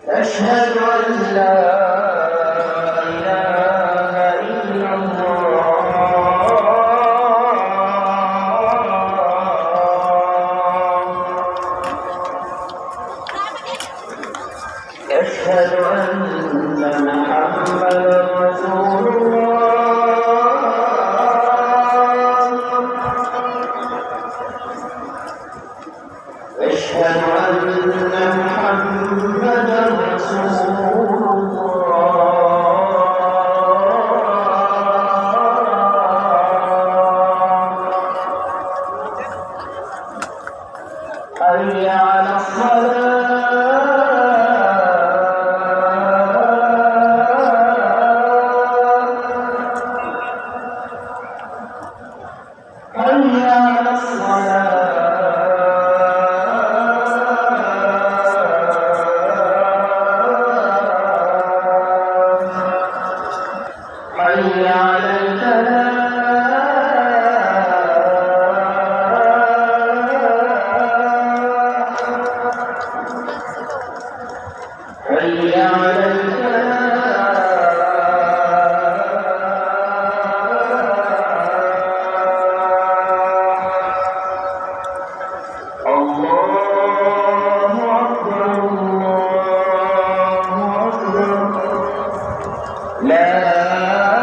أشهد أن لا إله إلا الله أشهد أن محمدا رسول الله أشهد أن محمدا رسول الله حي على الصلاة حي على الصلاة حي على الفلاح حي على الفلاح الله أكبر الله أكبر لا